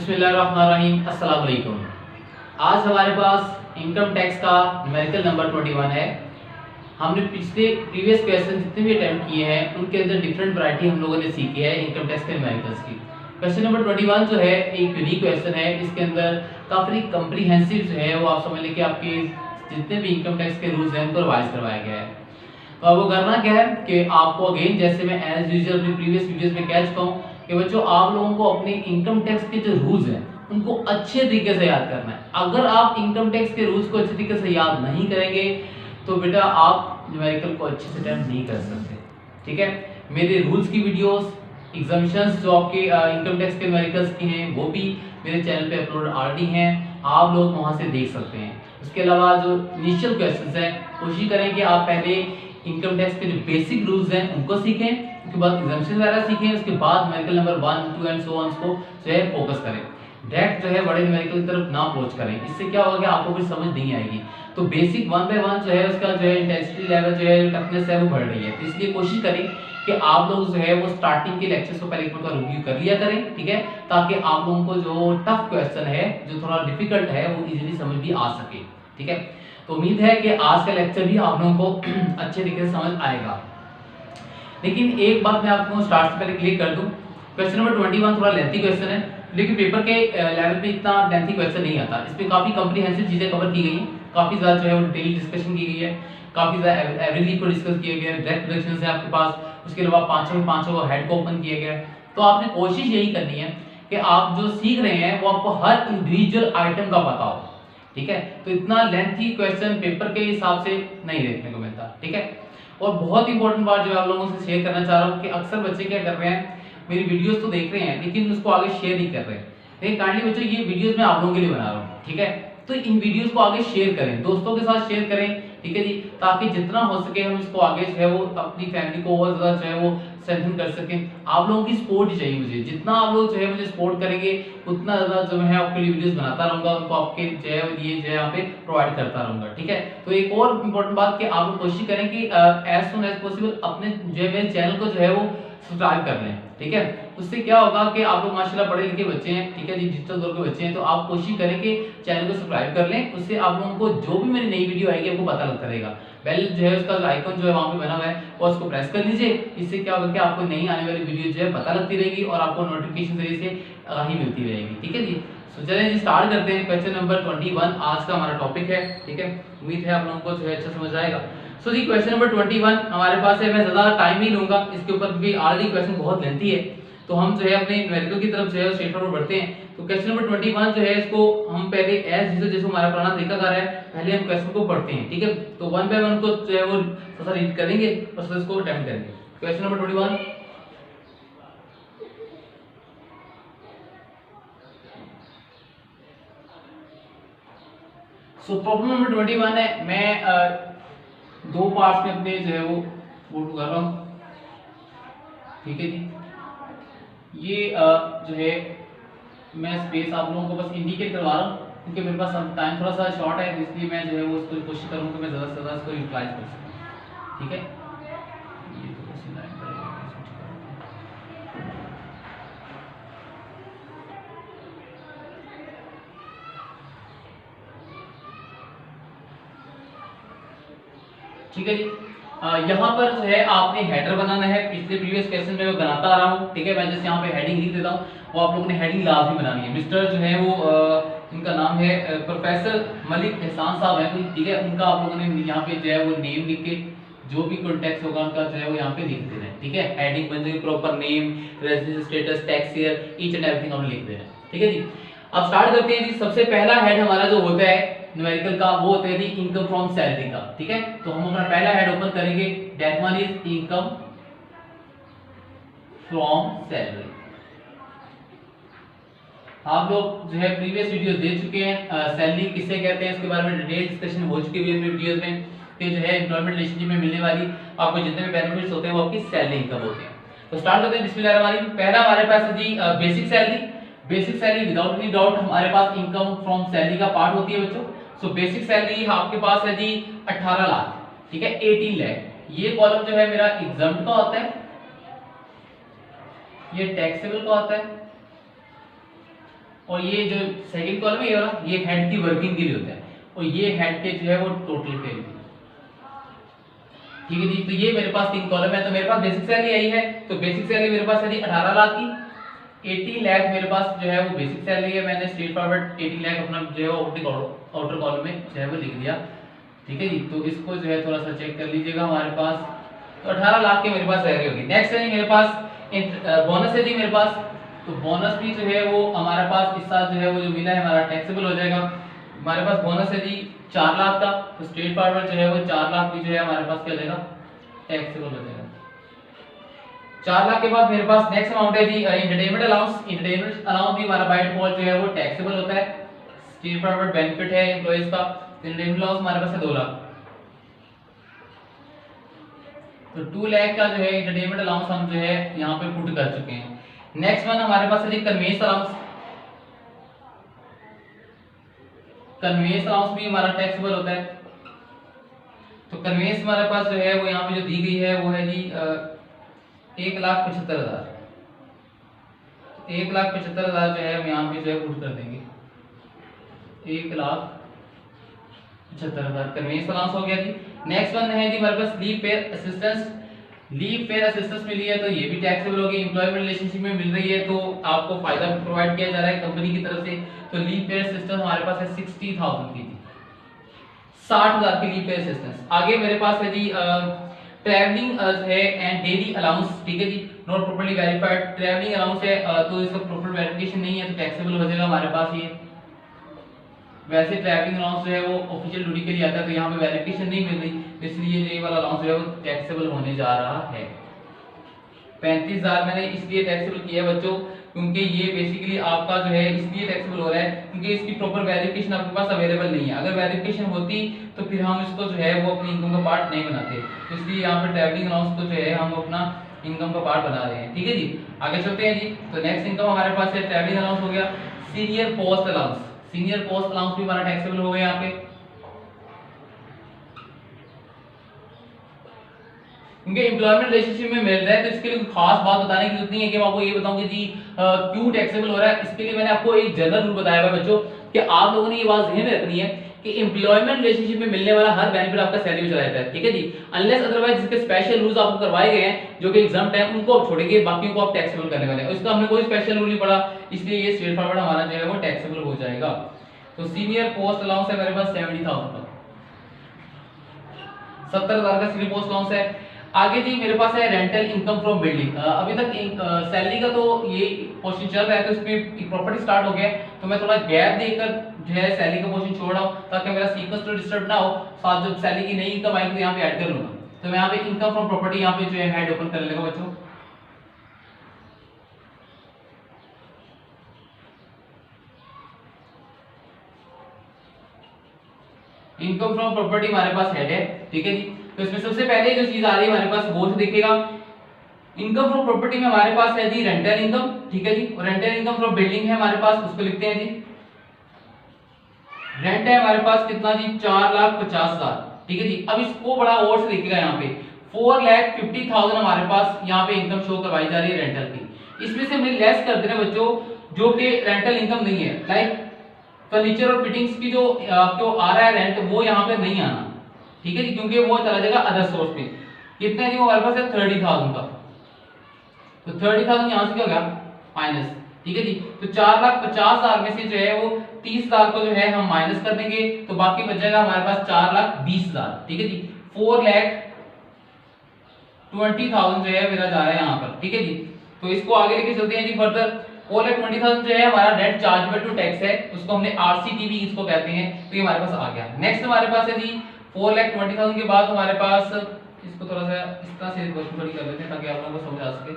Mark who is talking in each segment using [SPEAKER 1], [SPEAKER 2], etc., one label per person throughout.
[SPEAKER 1] बिस्मिल्लाहिर्रहमानिर्रहीम, अस्सलाम वालेकुम। आज हमारे पास इनकम टैक्स का न्यूमेरिकल नंबर 21 है। हमने पिछले प्रीवियस क्वेश्चन जितने भी अटेम्प्ट किए हैं उनके अंदर डिफरेंट वैरायटी हम लोगों ने सीखी है इनकम टैक्स के न्यूमेरिकल्स की। क्वेश्चन नंबर 21 जो है एक यूनिक क्वेश्चन है। इसके अंदर काफ़ी कम्प्रीहेंसिव जो है वो आप समझ लें कि आपके जितने भी इनकम टैक्स के रूल्स हैं उनको रिवाइज करवाया गया है। तो अब वो करना क्या है कि आपको अगेन जैसे मैं एज यूजुअल अपनी प्रीवियस वीडियोस में कह चुका हूँ कि बच्चों आप लोगों को अपने इनकम टैक्स के जो रूल्स हैं उनको अच्छे तरीके से याद करना है। अगर आप इनकम टैक्स के रूल्स को अच्छे तरीके से याद नहीं करेंगे तो बेटा आप न्यूमेरिकल को अच्छे से अटेम्प्ट नहीं कर सकते। ठीक है, मेरे रूल्स की वीडियोस एग्जामिशंस जो आपके इनकम टैक्स के न्यूमेरिकल्स की हैं वो भी मेरे चैनल पे अपलोड ऑलरेडी हैं, आप लोग वहां से देख सकते हैं। उसके अलावा जो इनिशियल क्वेश्चंस हैं कोशिश करें कि आप पहले इनकम टैक्स के जो बेसिक रूल्स हैं उनको सीखें, उसके बाद एग्जामिशन वगैरह सीखें, उसके बाद numerical number 1, 2 and so on को जो है फोकस करें। डायरेक्ट जो है बड़े न्यूमेरिकल की तरफ ना अप्रोच करें, इससे क्या होगा कि आपको कुछ समझ नहीं आएगी। तो बेसिक 1 बाय 1 जो है उसका जो है इंटेंसिटी लेवल जो है टफनेस है वो बढ़ रही है, तो इसलिए कोशिश करें कि आप लोग जो है वो स्टार्टिंग के लेक्चर्स को पहले एक बार रिव्यू कर लिया करें। ठीक है, ताकि आप लोगों को जो टफ क्वेश्चन है जो थोड़ा डिफिकल्ट है वो इजीली समझ भी आ सके। ठीक है, तो उम्मीद है कि आज का लेक्चर भी आप लोगों को अच्छे तरीके से समझ आएगा। लेकिन एक बात मैं आपको स्टार्ट से पहले क्लियर कर दूं, क्वेश्चन नंबर 21 थोड़ा लेंथी क्वेश्चन है, लेकिन पेपर के लेवल पे इतना लेंथी क्वेश्चन नहीं आता। इसमें काफी कॉम्प्रिहेंसिव चीजें कवर की गई हैं, काफी ज्यादा जो है वो डिटेल डिस्कशन की गई है, काफी ज्यादा एवरेज को डिस्कस किया गया है, डायरेक्ट प्रोडक्शन है आपके पास, उसके अलावा पांचों हेड को ओपन किया गया है। तो आपने कोशिश यही करनी है कि आप जो सीख रहे हैं वो आपको हर इंडिविजुअल आइटम का पता हो। ठीक है, तो इतना लेंथी क्वेश्चन पेपर के हिसाब से नहीं देखने को मिलता। ठीक है, और बहुत इंपॉर्टेंट बात जो आप लोगों से शेयर करना चाह रहा हूँ कि अक्सर बच्चे क्या कर रहे हैं, मेरी वीडियोस तो देख रहे हैं लेकिन उसको आगे शेयर नहीं कर रहे हैं। लेकिन काइंडली बच्चों ये वीडियोस मैं आप लोगों के लिए बना रहा हूँ। ठीक है, तो इन वीडियोस को आगे शेयर करें, दोस्तों के साथ शेयर करें। ठीक है जी, ताकि जितना हो सके हम इसको आगे जो है वो अपनी फैमिली को और ज्यादा जो है वो स्ट्रेंथन कर सकें। आप लोगों की सपोर्ट चाहिए मुझे, जितना आप लोग जो है मुझे सपोर्ट करेंगे उतना ज्यादा जो है आपके लिए वीडियोस बनाता रहूंगा, उनको आपके जो है ये जो है यहाँ पे प्रोवाइड करता रहूंगा। ठीक है, तो एक और इम्पोर्टेंट बात कि आप लोग कोशिश करें कि एज सुन एज पॉसिबल अपने जो है मेरे चैनल को जो है वो सब्सक्राइब कर लें। ठीक है, उससे क्या होगा कि आप लोग माशाल्लाह पढ़े लिखे बच्चे हैं, ठीक है जी, डिजिटल दौर के बच्चे हैं, तो आप कोशिश करें कि चैनल को सब्सक्राइब कर लें। उससे आप लोगों को जो भी मेरी नई वीडियो आएगी आपको पता लगता रहेगा। बेल जो है उसका जो आइकन जो है वहां पे बना हुआ है और उसको प्रेस कर लीजिए। इससे क्या होगा कि आपको नई आने वाली वीडियो जो है पता लगती रहेगी और आपको नोटिफिकेशन जरिए से आगाही मिलती रहेगी। ठीक है जी, तो चलिए जी स्टार्ट करते हैं। क्वेश्चन नंबर 21 आज का हमारा टॉपिक है। ठीक है, उम्मीद है आप लोगों को जो है अच्छा समझ आएगा। सो जी क्वेश्चन नंबर 21 हमारे पास है, मैं ज्यादा टाइम नहीं लूंगा इसके ऊपर भी, ऑलरेडी क्वेश्चन बहुत लेंथी है, तो हम जो है अपने न्यूमेरिकल की तरफ जो है स्ट्रेट फॉरवर्ड बढ़ते हैं। तो क्वेश्चन नंबर 21 जो है इसको हम पहले एज यूजुअल जैसे हमारा पुराना तरीकाकार है, पहले हम क्वेश्चन को पढ़ते हैं। ठीक है, तो 1 बाय 1 को जो है वो थोड़ा रीड करेंगे और फिर इसको अटेम्प्ट करेंगे। Question number 21, so problem number 21 है। मैं दो पार्ट्स में अपने जो है वो फोटो कर रहा हूँ। ठीक है जी, ये जो है मैं स्पेस आप लोगों को बस इंडिकेट करवा रहा हूँ क्योंकि मेरे पास टाइम थोड़ा सा शॉर्ट है, इसलिए मैं जो है वो इसको कोशिश करूँ कि मैं ज़्यादा से ज़्यादा इसको यूटिलाइज कर सकूँ। ठीक है, ये तो बस लाइन ठीक है जी। यहाँ पर जो है आपने हेडर बनाना है, पिछले प्रीवियस क्वेश्चन में मैं बनाता आ रहा हूँ। ठीक है, मैं जैसे यहाँ पे हेडिंग लिख देता हूँ, वो आप लोगों ने हेडिंग लाजमी बनानी है। मिस्टर जो है वो इनका नाम है प्रोफेसर मलिक एहसान साहब है कोई, ठीक है, उनका आप लोगों ने यहाँ पे जो है वो नेम लिख के जो भी कॉन्टेक्ट होगा उनका जो है वो यहाँ पे लिख देना है। ठीक है, हेडिंग बन जाएगी, proper name, residence status, tax year, each and everything हमने लिख देना है। ठीक है जी, अब स्टार्ट करते हैं जी। सबसे पहला हेड हमारा जो होता है न्यूमेरिकल का वो होता है जी इनकम फ्रॉम सैलरी का। ठीक है, तो हम अपना पहला हेड ओपन करेंगे, that one is income from salary. आप लोग जो है प्रीवियस वीडियोस देख चुके हैं, सैलरी किसे कहते हैं इसके बारे में डिटेल डिस्कशन हो चुकी हुई है मेरे वीडियोस में, कि जो है एम्प्लॉयमेंट रिलेशनशिप में मिलने वाली आपको जितने भी बेनिफिट्स होते हैं वो आपकी सैलरी इनकम होते हैं। तो स्टार्ट करते हैं बिस्मिल्लाहिर्रहमानिर्रहीम। पहला हमारे पास है जी basic salary. Basic salary without any doubt हमारे पास इनकम फ्रॉम सैलरी का पार्ट होती है बच्चों। सो बेसिक सैलरी आपके पास है जी 18 लाख। ठीक है, 18 लाख। ये कॉलम जो है मेरा एग्जाम्प्ट का होता है, ये टैक्सेबल का होता है, और ये जो सेकंड कॉलम है ये वाला, ये हेड की वर्किंग के लिए होता है, और ये हेड के जो है वो टोटल के लिए। ठीक है जी, तो ये मेरे पास 3 कॉलम है। तो मेरे पास बेसिक सैलरी आई है, तो बेसिक सैलरी मेरे पास है जी 18 लाख की। 80 लाख मेरे पास जो है वो बेसिक सैलरी है, मैंने स्ट्रेट फॉरवर्ड 80 लाख अपना जो है वो आउटर कॉलम में जो है वो लिख दिया। ठीक है जी, तो इसको जो है थोड़ा सा चेक कर लीजिएगा हमारे पास। तो 18 लाख की मेरे पास सैलरी होगी। नेक्स्ट है मेरे पास बोनस है जी मेरे पास। तो बोनस भी जो है वो हमारे पास इस साल जो है वो जो मिला है हमारा टैक्सेबल हो जाएगा। हमारे पास बोनस है जी 4 लाख का, तो स्ट्रेट फॉरवर्ड जो है वो 4 लाख भी जो है हमारे पास क्या हो जाएगा, टैक्सेबल हो जाएगा। 4 लाख के बाद मेरे पास नेक्स्ट अमाउंट है जी एंटरटेनमेंट अलाउंस। एंटरटेनमेंट अलाउंस भी हमारा बाय डिफॉल्ट जो है वो टैक्सेबल होता है, स्ट्रेट फॉरवर्ड बेनिफिट है एम्प्लॉइज का। एंटरटेनमेंट अलाउंस हमारे पास है 2 लाख। तो 2 लाख का जो है एंटरटेनमेंट अलाउंस हम जो है यहाँ पे पुट कर चुके हैं। नेक्स्ट वन हमारे पास है जी कन्वेंस अलाउंस। कन्वेंस अलाउंस भी हमारा टैक्सेबल होता है। तो कन्वेंस हमारे पास जो है वो यहाँ पे जो दी गई है वो है जी 1,75,000। 1,75,000 जो है हम यहाँ पे जो है पुट कर देंगे। 1,75,000 कन्वेंस अलाउंस हो गया जी। नेक्स्ट वन है जी हमारे पास leave fare assistance. Leave fare assistance मिली है तो ये भी टैक्सेबल होगी। एम्प्लॉयमेंट रिलेशनशिप में मिल रही है तो आपको फायदा प्रोवाइड किया जा रहा है कंपनी की तरफ से। तो लीव फेयर असिस्टेंस हमारे पास है 60,000 की जी, 60,000 की लीव फेयर असिस्टेंस। आगे मेरे पास है जी ट्रैवलिंग है एंड डेली अलाउंस। ठीक है जी, not properly verified travelling allowance है तो इसका प्रॉपर वेरिफिकेशन नहीं है तो टैक्सेबल हो जाएगा हमारे पास ये। वैसे ट्रैवलिंग अलाउंस जो है वो ऑफिशियल ड्यूटी के लिए आता है तो यहाँ पे वेरिफिकेशन नहीं मिल रही, इसलिए ये वाला अलाउंस जो है वो टैक्सेबल होने जा रहा है। 35,000 मैंने इसलिए टैक्सेबल किया है बच्चों क्योंकि ये बेसिकली आपका जो है इसलिए टैक्सेबल हो रहा है क्योंकि इसकी प्रॉपर वेरिफिकेशन आपके पास अवेलेबल नहीं है। अगर वेरिफिकेशन होती तो फिर हम इसको जो है वो अपनी इनकम का पार्ट नहीं बनाते, तो इसलिए यहाँ पे ट्रैवलिंग अलाउंस को जो है हम अपना इनकम का पार्ट बना रहे हैं। ठीक है जी, आगे चलते हैं जी। तो नेक्स्ट इनकम हमारे पास है ट्रैवलिंग अलाउंस हो गया। Senior post allowance, senior post allowance भी हमारा टैक्सेबल हो गया यहाँ पे क्योंकि एम्प्लॉयमेंट रिलेशनशिप में मिल रहा है तो इसके लिए खास बात बताने की जरूरत नहीं है कि मैं आपको ये बताऊं कि जी क्यों टैक्सेबल हो रहा है। इसके लिए मैंने आपको एक जनरल रूल बताया हुआ बच्चों कि आप लोगों ने ये बात ध्यान में रखनी है कि एम्प्लॉयमेंट रिलेशनशिप में मिलने वाला हर बेनिफिट आपका सैलरी में चला जाता है। ठीक है जी, अनलेस अदरवाइज जिसके स्पेशल रूल्स आपको करवाए गए हैं जो कि एग्जाम टाइम उनको आप छोड़ेंगे, बाकियों को आप टैक्सेबल करने वाले हैं। इसका हमने कोई स्पेशल रूल नहीं पढ़ा, इसलिए ये स्ट्रेट फॉरवर्ड हमारा जो है वो टैक्सेबल हो जाएगा। तो सीनियर पोस्ट अलाउंस है मेरे पास 70,000 का, 70,000 का सीनियर पोस्ट अलाउंस है। आगे जी मेरे पास है रेंटल इनकम फ्रॉम बिल्डिंग। अभी तक सैलरी का तो ये पोर्शन चल रहा है तो इसमें प्रॉपर्टी स्टार्ट हो गया तो मैं थोड़ा गैप देकर जो है सैलरी का पोर्शन छोड़ रहा हूं ताकि मेरा सीक्वेंस तो डिस्टर्ब ना हो। साथ जब सैलरी की नई इनकम आएगी तो यहाँ पे ऐड कर लूंगा। तो मैं यहाँ पे इनकम फ्रॉम प्रॉपर्टी यहाँ पे जो है हेड ओपन कर लेगा बच्चों। इनकम फ्रॉम प्रॉपर्टी हमारे पास हेड है। ठीक है जी, तो इसमें सबसे पहले जो चीज आ रही है हमारे पास वो से देखिएगा। इनकम फ्रॉम प्रॉपर्टी में हमारे पास है जी रेंटल इनकम। ठीक है जी, और रेंटल इनकम फ्रॉम बिल्डिंग है हमारे पास, उसको लिखते हैं जी रेंट है हमारे पास कितना जी 4,50,000। ठीक है जी, अब इसको बड़ा और से देखिएगा यहाँ पे 4,50,000 हमारे पास यहाँ पे इनकम शो करवाई जा रही है रेंटल की। इसमें से हमने लेस कर देना बच्चों जो कि रेंटल इनकम नहीं है, लाइक फर्नीचर और फिटिंग्स की जो आपको आ रहा है रेंट वो यहाँ पे नहीं आना। ठीक है जी, क्योंकि वो चला जाएगा अदर सोर्स पे। कितना जी वो हमारे पास है 30,000 का, तो 30,000 यहाँ से क्या हो गया माइनस। ठीक है जी, तो 4,50,000 में से जो है वो 30,000 को जो है हम माइनस कर देंगे तो बाकी बचेगा हमारे पास 4,20,000। ठीक है जी, 4,20,000 जो है मेरा जा रहा है यहाँ पर। ठीक है जी, तो इसको आगे लेके चलते हैं जी फर्दर। 4,20,000 जो है हमारा नेट चार्जेबल टू टैक्स है, उसको हमने आरसीटीवी इसको कहते हैं, तो ये हमारे पास आ गया। नेक्स्ट हमारे पास है जी 4,20,000 के बाद हमारे पास इसको थोड़ा सा इस तरह से थोड़ी कर लेते हैं ताकि आप लोगों को समझ आ सके।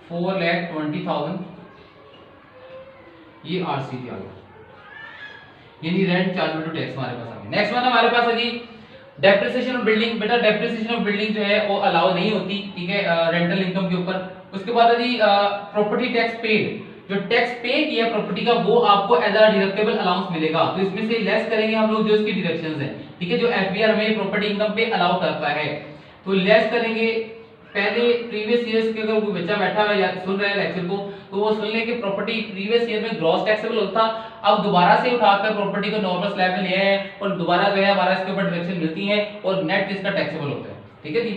[SPEAKER 1] 4,20,000 ये आरसीटी आ गया, यानी रेंट चार्जेबल टू टैक्स हमारे पास आ गया। नेक्स्ट वन हमारे पास है जी डेप्रिसिएशन ऑफ बिल्डिंग। बेटा डेप्रिसिएशन ऑफ बिल्डिंग जो है वो अलाउ नहीं होती, ठीक है, रेंटल इनकम के ऊपर। उसके बाद है जी प्रॉपर्टी टैक्स पेड, जो टैक्स पे किया प्रॉपर्टी का वो आपको एज अ डिडक्टेबल अलाउंस मिलेगा, तो इसमें से लेस करेंगे हम लोग जो इसकी डिडक्शंस हैं। ठीक है, जो एफबीआर हमें प्रॉपर्टी इनकम पे अलाउ करता है, तो लेस करेंगे पहले प्रीवियस ईयर्स के अगर कोई बच्चा बैठा हुआ या सुन रहा है लेक्चर को, तो वो सुन ले कि प्रॉपर्टी प्रीवियस ईयर में ग्रॉस टैक्सेबल होता, अब दोबारा से उठाकर प्रॉपर्टी को नॉर्मल स्लैब में लिया है और दोबारा जो है हमारा इसके ऊपर डिडक्शन मिलती है और नेट इसका टैक्सेबल होता है। ठीक है जी,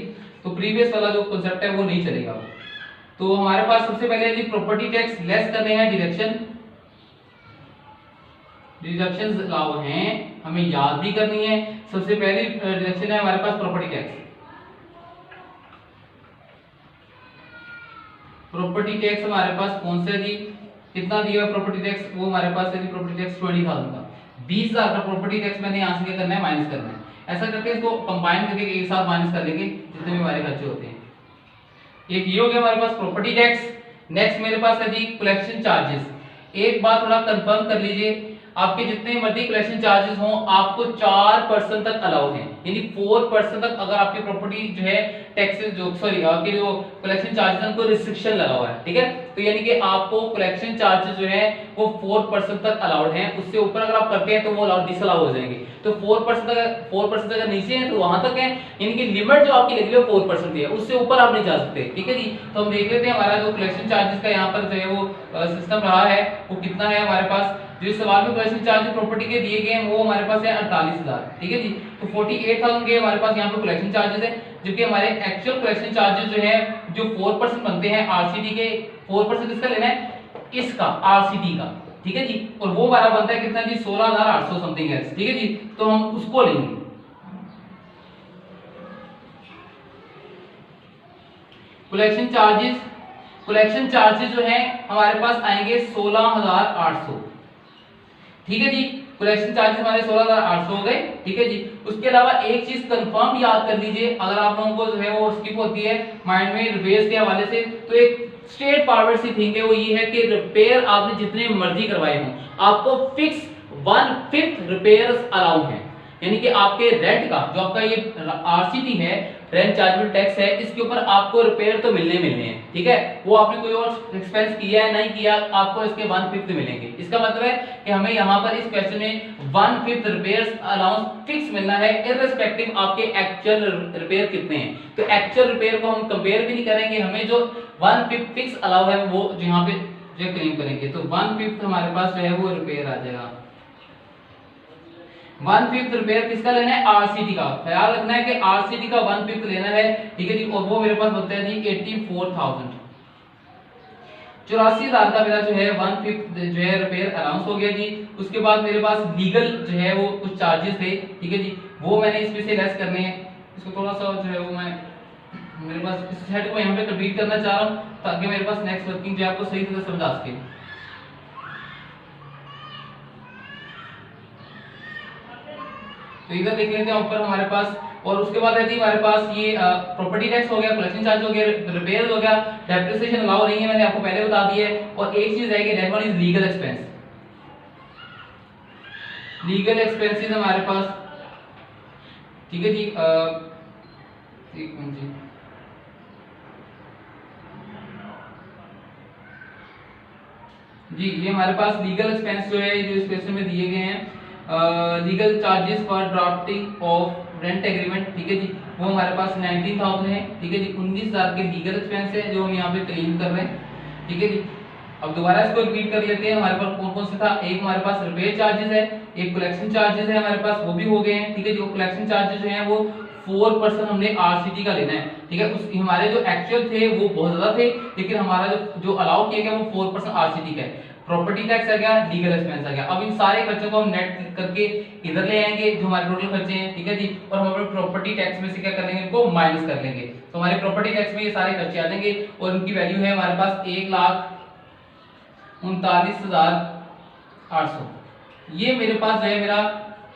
[SPEAKER 1] तो प्रीवियस वाला जो कांसेप्ट है वो नहीं चलेगा। तो हमारे पास सबसे पहले यदि प्रॉपर्टी टैक्स लेस करने हैं, डिडक्शंस अलाउ हैं, हमें याद भी करनी है। सबसे पहली डिडक्शन है हमारे पास प्रॉपर्टी टैक्स। प्रॉपर्टी टैक्स हमारे पास कौन सा जी, कितना दिया है प्रॉपर्टी टैक्स, वो हमारे पास है जी प्रॉपर्टी टैक्स 20,000 का। 20,000 का प्रॉपर्टी टैक्स मैंने यहाँ से क्या करना है, माइनस करना है। ऐसा करके इसको कंबाइन करके एक साथ माइनस कर लेंगे जितने भी हमारे खर्चे होते हैं। एक ये हो गया हमारे पास प्रॉपर्टी टैक्स। नेक्स्ट मेरे पास है जी कलेक्शन चार्जेस। एक बात थोड़ा कंफर्म कर लीजिए, आपके जितने मर्जी कलेक्शन चार्जेस हों आपको 4% तक अलाउड है, यानी 4% तक अगर आपकी प्रॉपर्टी जो है टैक्सेस जो सॉरी आपके जो कलेक्शन चार्जेस उनको रिस्ट्रिक्शन लगा हुआ है। ठीक है, तो यानी कि आपको कलेक्शन चार्जेस जो है वो 4% तक अलाउड हैं, उससे ऊपर अगर आप करते हैं तो वो अलाउड डिसअलाउ हो जाएंगे। तो 4% अगर नीचे है तो वहां तक है, यानी कि लिमिट जो आपकी लगी है 4% है, उससे ऊपर आप नहीं जा सकते। ठीक है जी, तो हम देख लेते हैं हमारा जो कलेक्शन चार्जेस का यहाँ पर जो है वो सिस्टम रहा है वो कितना है हमारे पास। जो सवाल में कलेक्शन चार्ज प्रॉपर्टी के दिए गए हैं वो हमारे पास है 48,000। ठीक है जी, तो 48,000 के हमारे पास यहाँ पे कलेक्शन चार्जेस है, जबकि हमारे एक्चुअल कलेक्शन चार्जेस जो है जो 4% बनते हैं आरसीडी के, 4% किसका लेना है, इसका आरसीडी का। ठीक है जी, और वो हमारा बनता है कितना जी, 16,800 समथिंग है। ठीक है जी, तो हम उसको लेंगे। कलेक्शन चार्जेस जो है हमारे पास आएंगे 16,800। ठीक है जी, कलेक्शन चार्जेस हमारे 16,800 हो गए। ठीक है जी, उसके अलावा एक चीज कंफर्म याद कर लीजिए, अगर आप लोगों को जो है वो स्किप होती है माइंड में रिपेयर्स के हवाले से, तो एक स्ट्रेट फॉरवर्ड सी थिंग है, वो ये है कि रिपेयर आपने जितने मर्जी करवाए हों आपको फिक्स 1/5 रिपेयर्स अलाउ हैं, यानी कि आपके रेंट का जो आपका ये आरसीटी है, रेंट चार्जेबल टैक्स है, इसके ऊपर आपको रिपेयर तो मिलने हैं। ठीक है, वो आपने कोई और एक्सपेंस किया है नहीं किया, आपको इसके 1/5 मिलेंगे। इसका मतलब है कि हमें यहाँ पर इस क्वेश्चन में 1/5 रिपेयर्स अलाउंस फिक्स मिलना है, इररिस्पेक्टिव आपके एक्चुअल रिपेयर कितने हैं। तो एक्चुअल रिपेयर को हम कंपेयर भी नहीं करेंगे, हमें जो 1/5 फिक्स अलाउ है वो यहाँ पे जो क्लेम करेंगे, तो 1/5 हमारे पास जो है वो रिपेयर आ जाएगा। 1/5 रिपेयर किसका लेना है, आरसीटी का। ख्याल रखना है कि आरसीटी का 1/5 लेना है। ठीक है जी, और वो मेरे पास बनता है जी 84,000। 84,000 का मेरा जो है 1/5 जो है रिपेयर अलाउंस हो गया जी। उसके बाद मेरे पास लीगल जो है वो कुछ चार्जेस थे। ठीक है जी, वो मैंने इसमें से लेस करने हैं। इसको थोड़ा सा जो है वो मैं मेरे पास इस हेड को यहाँ पे कंप्लीट करना चाह रहा हूँ ताकि मेरे पास नेक्स्ट वर्किंग जो है आपको सही तरह समझ आ सके। तो इधर देख लेते हैं ऊपर हमारे पास, और उसके बाद रहती है हमारे पास ये प्रॉपर्टी टैक्स हो गया, कलेक्शन चार्ज हो गया, रिपेयर हो गया, डेप्रिसिएशन अलाउ नहीं है, मैंने आपको पहले बता दिया है। और एक चीज रहेगी, that one is legal expense. Legal expenses हमारे पास, ठीक है जी, एक मिनट जी, जी ये हमारे पास लीगल एक्सपेंस जो है जो इस क्वेश्चन में दिए गए हैं, legal charges for drafting of rent agreement. ठीक है जी, वो हमारे पास 19,000 है। ठीक है जी, 19,000 के लीगल एक्सपेंस है जो हम यहाँ पे क्लेम कर रहे हैं। ठीक है जी, अब दोबारा इसको रिपीट कर लेते हैं। हमारे पास कौन कौन से था, एक हमारे पास रिपेयर चार्जेस है, एक कलेक्शन चार्जेस है हमारे पास, वो भी हो गए हैं। ठीक है, जो कलेक्शन चार्जेस जो हैं वो 4% हमने आरसीटी का लेना है। ठीक है, उस हमारे जो एक्चुअल थे वो बहुत ज्यादा थे, लेकिन हमारा जो अलाउ किया गया वो 4% आरसीटी का है। प्रॉपर्टी टैक्स आ गया, लीगल एक्सपेंस आ गया। अब इन सारे खर्चों को हम नेट करके इधर ले आएंगे जो हमारे टोटल खर्चे हैं। ठीक है जी, और हम अपने प्रॉपर्टी टैक्स में से क्या कर लेंगे, इनको माइनस कर लेंगे। तो हमारे प्रॉपर्टी टैक्स में ये सारे खर्चे आ जाएंगे और उनकी वैल्यू है हमारे पास 1,39,800। ये मेरे पास जो है मेरा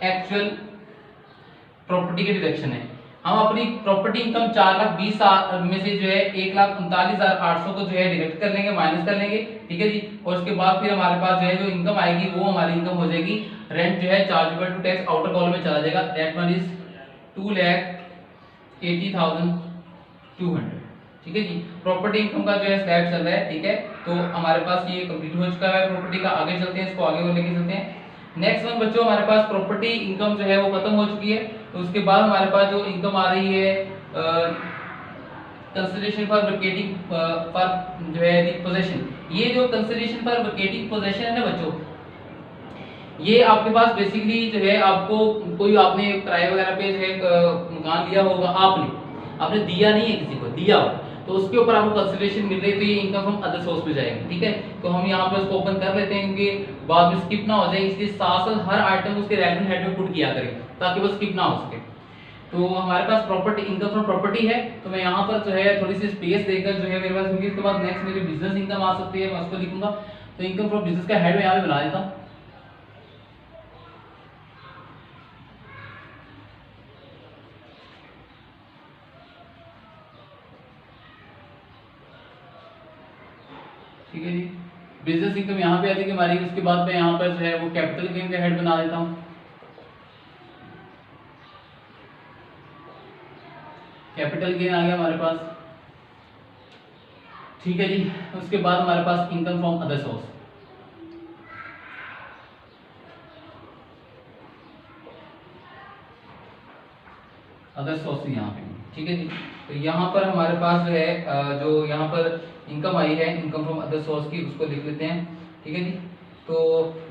[SPEAKER 1] एक्चुअल प्रॉपर्टी के डिडक्शन है। हम अपनी प्रॉपर्टी इनकम 4,20,000 में से जो है 1,39,800 को जो है डिडक्ट कर लेंगे, माइनस कर लेंगे। ठीक है जी, और उसके बाद फिर हमारे पास जो है जो इनकम आएगी वो हमारी इनकम हो जाएगी, रेंट जो है chargeable to tax outer column में चला जाएगा, दैट वन इज 2,80,200। ठीक है जी, प्रॉपर्टी इनकम का जो है स्लैब चल रहा है। ठीक है, तो हमारे पास ये कंप्लीट हो चुका है प्रॉपर्टी का। आगे चलते हैं, इसको आगे और लेके चलते हैं। नेक्स्ट वन बच्चों, हमारे पास प्रॉपर्टी इनकम जो है वो खत्म हो चुकी है। तो उसके बाद हमारे पास जो इनकम आ रही है कंसिडरेशन फॉर वेकेटिंग फॉर जो है पोजीशन, ये जो कंसिडरेशन फॉर वेकेटिंग पोजीशन है ना बच्चों, ये आपके पास बेसिकली जो है आपको कोई आपने किराए वगैरह पे जो है मकान लिया होगा, आपने दिया नहीं है किसी को, दिया हो तो उसके ऊपर आपको कंसिडरेशन मिल रही है, तो ये इनकम फ्रॉम अदर सोर्स में जाएगी। ठीक है, तो हम यहाँ पे उसको ओपन कर लेते हैं क्योंकि बाद में स्किप ना हो जाए, इसलिए साथ साथ हर आइटम उसके रेलेवेंट हेड में पुट किया करें ताकि वो स्किप ना हो सके। तो हमारे पास प्रॉपर्टी, इनकम फ्रॉम प्रॉपर्टी है, तो मैं यहाँ पर जो है थोड़ी सी स्पेस देकर जो है मेरे पास, क्योंकि इसके बाद नेक्स्ट मेरी बिजनेस इनकम आ सकती है, मैं उसको लिखूंगा। तो इनकम फ्रॉम बिजनेस का हेड में यहाँ पे बना देता हूँ। ठीक है जी, बिजनेस इनकम यहाँ पे आ जाएगी हमारी। उसके बाद मैं यहाँ पर जो है वो कैपिटल गेन का हेड बना देता हूँ। कैपिटल गेन आ गया हमारे पास। ठीक है जी, उसके बाद हमारे पास income from other source, other source यहाँ पे। ठीक है जी, तो यहाँ पर हमारे पास जो है जो यहाँ पर इनकम आई है इनकम फ्रॉम अदर सोर्स की, उसको लिख लेते हैं। ठीक है जी, तो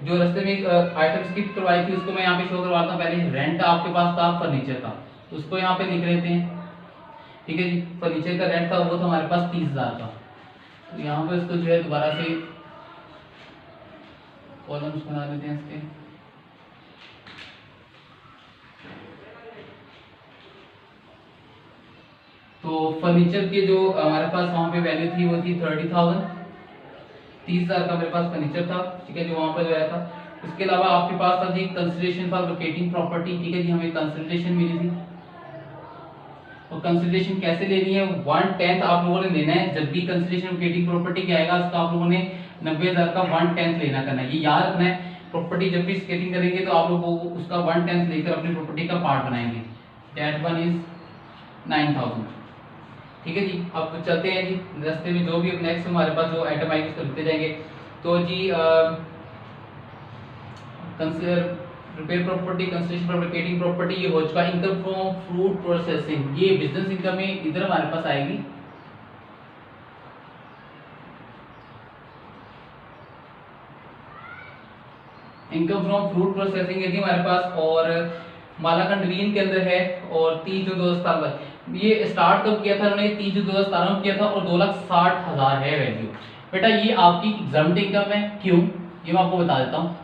[SPEAKER 1] जो रास्ते में एक आइटम स्किप करवाई थी उसको मैं यहाँ पे शो करवाता हूँ। पहले रेंट आपके पास था फर्नीचर का, उसको यहाँ पे लिख लेते हैं। ठीक है जी, फर्नीचर का रेंट था वो था हमारे पास 30,000 का। तो यहाँ पे इसको जो है दोबारा से कॉलम्स बना देते हैं इसके। तो फर्नीचर के जो हमारे पास वहाँ पे वैल्यू थी वो थी 30,000, 30,000 का मेरे पास फर्नीचर था। ठीक है, जो वहाँ पर जो आया था। इसके अलावा आपके पास था जी कंसिडरेशन फॉर लोकेटिंग प्रॉपर्टी। ठीक है जी, हमें कंसिडरेशन मिली थी, और कंसिडरेशन कैसे लेनी है, 1/10 आप लोगों ने लेना है। जब भी कंसिडरेशन लोकेटिंग प्रॉपर्टी क्या आएगा उसका आप लोगों ने 90,000 का 1/10 लेना करना है, ये याद रखना है। प्रॉपर्टी जब भी स्केटिंग करेंगे तो आप लोग उसका 1/10 लेकर अपनी प्रॉपर्टी का पार्ट बनाएंगे। That one is 9,000। ठीक है जी, अब चलते हैं जी रास्ते में जो भी नेक्स्ट हमारे पास जो आइटम आएगी उसको लिखते जाएंगे। तो जी consider repair property, construction for locating property, ये हो चुका। इनकम फ्रॉम फ्रूट प्रोसेसिंग, ये बिजनेस इनकम में इधर हमारे पास आएगी। इनकम फ्रॉम फ्रूट प्रोसेसिंग है जी हमारे पास, और मालाकंड रीन के अंदर है, और 30 जून 2017 ये स्टार्ट कब किया था उन्होंने, 30 जून 2017 में किया था, और 2,60,000 है वैल्यू। बेटा ये आपकी एग्जाम्प्ट इनकम है, क्यों ये मैं आपको बता देता हूँ।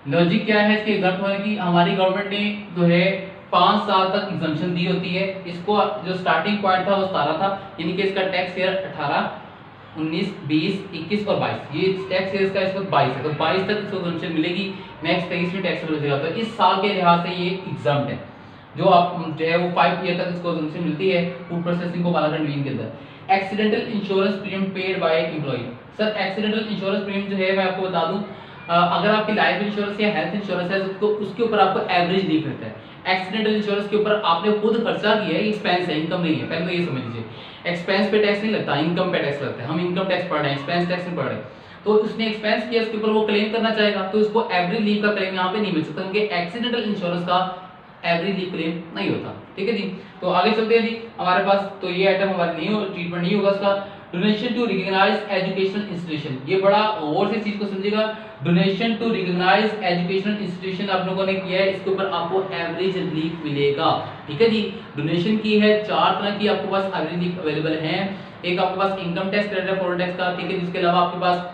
[SPEAKER 1] लॉजिक क्या है इसके एग्जाम्प्ट होने की, हमारी गवर्नमेंट ने जो है 5 साल तक एग्जाम्पशन दी होती है। इसको जो स्टार्टिंग पॉइंट था वो 17 था, यानी कि इसका टैक्स ईयर 18, 19, 20, 21 और 22, ये टैक्स ईयर का इस वक्त 22 है, तो 22 तक इसको एग्जाम्पशन मिलेगी। नेक्स्ट 23 में टैक्स हो जाएगा, तो इस साल के लिहाज से ये एग्जाम्प्ट है। जो आप जो है वो 5 ईयर तक इसको एग्जाम्पशन मिलती है फूड प्रोसेसिंग को मालाकंड रीन के अंदर। Accidental insurance premium paid by employ. Sir accidental insurance premium जो है मैं आपको बता दूं, अगर आपकी लाइफ इंश्योरेंस या हेल्थ इंश्योरेंस है तो उसके ऊपर आपको एवरेज लीव मिलता है। एक्सीडेंटल इंश्योरेंस के ऊपर आपने खुद खर्चा किया है, एक्सपेंस है, इनकम नहीं है, पहले तो ये समझ लीजिए। एक्सपेंस पे टैक्स नहीं लगता, इनकम पे टैक्स लगता है। हम इनकम टैक्स पढ़ रहे हैं, एक्सपेंस टैक्स नहीं पढ़ रहे। तो उसने एक्सपेंस किया, उसके ऊपर वो क्लेम करना चाहेगा, तो उसको एवरेज लीव का क्लेम यहाँ पे नहीं मिल सकता, क्योंकि एक्सीडेंटल इंश्योरेंस का एवरेज लीव क्लेम नहीं होता। ठीक है जी, तो आगे चलते हैं जी हमारे पास। तो ये आइटम हमारे नहीं हो, ट्रीटमेंट नहीं होगा इसका। Donation to recognise educational institution, ये बड़ा और से चीज को समझिएगा। Donation to recognise educational institution आप लोगों ने किया है, इसके ऊपर आपको एवरेज लीव मिलेगा। ठीक है जी, डोनेशन की है 4 तरह की आपके पास एवरेज लीव अवेलेबल है। एक आपके पास इनकम टैक्स क्रेडिट है, फॉरेन टैक्स का। ठीक है, जिसके अलावा आपके पास